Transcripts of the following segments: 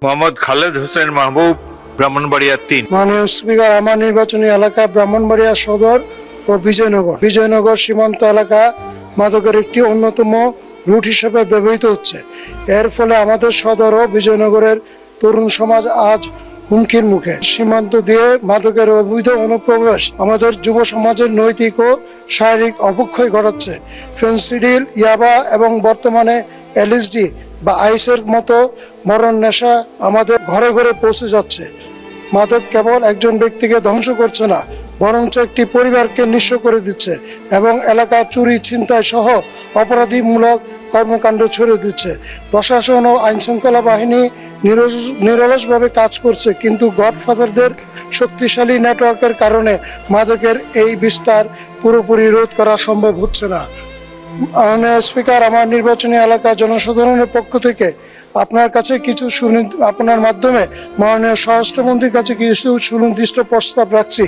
মোহাম্মদ খালেদ হোসেন মাহবুব, ব্রাহ্মণবাড়িয়া ৩। মাননীয় স্পিকার, আমার নির্বাচনী এলাকা ব্রাহ্মণবাড়িয়া সদর ও বিজয়নগর সীমান্ত এলাকা মাদকের একটি অন্যতম রুট হিসেবে ব্যবহৃত হচ্ছে। এর ফলে আমাদের সদর ও বিজয়নগরের তরুণ সমাজ আজ হুমকির মুখে। সীমান্ত দিয়ে মাদকের অবৈধ অনুপ্রবেশ আমাদের যুব সমাজের নৈতিক ও শারীরিক অবক্ষয় ঘটাচ্ছে। ফেন্সিডিল, ইয়াবা এবং বর্তমানে এলএসডি বা আইসের মতো মরণ নেশা আমাদের ঘরে ঘরে পৌঁছে যাচ্ছে। মাদক কেবল একজন ব্যক্তিকে ধ্বংস করছে না, বরঞ্চ একটি পরিবারকে নিঃস্ব করে দিচ্ছে এবং এলাকা চুরি, ছিনতাই সহ অপরাধীমূলক কর্মকাণ্ড ছড়িয়ে দিচ্ছে। প্রশাসন ও আইনশৃঙ্খলা বাহিনী নিরলসভাবে কাজ করছে, কিন্তু গডফাদারদের শক্তিশালী নেটওয়ার্কের কারণে মাদকের এই বিস্তার পুরোপুরি রোধ করা সম্ভব হচ্ছে না। মাননীয় স্পিকার, আমার নির্বাচনী এলাকা জনসাধারণের পক্ষ থেকে আপনার কাছে আপনার মাধ্যমে মাননীয় স্বরাষ্ট্রমন্ত্রীর কাছে কিছু সুনির্দিষ্ট প্রস্তাব রাখছি।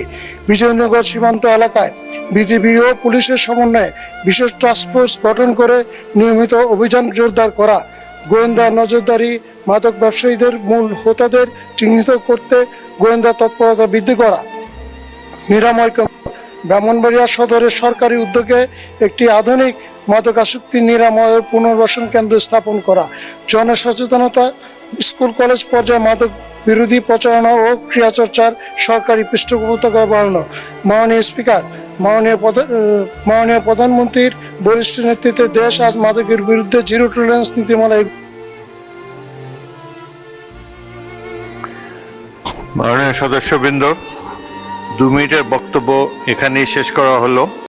বিজয়নগর সীমান্ত এলাকায় বিজিবি ও পুলিশের সমন্বয়ে বিশেষ টাস্কফোর্স গঠন করে নিয়মিত অভিযান জোরদার করা, গোয়েন্দা নজরদারি, মাদক ব্যবসায়ীদের মূল হোতাদের চিহ্নিত করতে গোয়েন্দা তৎপরতা বৃদ্ধি করা, নিরাময় ব্রাহ্মণবাড়িয়া সদরের সরকারি উদ্যোগে একটি আধুনিক মাদকাসক্তি নিরাময় ও পুনর্বাসন কেন্দ্র স্থাপন করা, জনসচেতনতা, স্কুল কলেজ পর্যায়ে মাদক বিরোধী প্রচারণা ও ক্রিয়াচর্চার সরকারি পৃষ্ঠপোষকতা বাড়ানো। মাননীয় স্পিকার, মাননীয় প্রধানমন্ত্রীর বরিষ্ঠ নেতৃত্বে দেশ আজ মাদকের বিরুদ্ধে জিরো টলারেন্স নীতিমালা। মাননীয় সদস্যবৃন্দ, 2 মিনিটের বক্তব্য এখানেই শেষ করা হলো।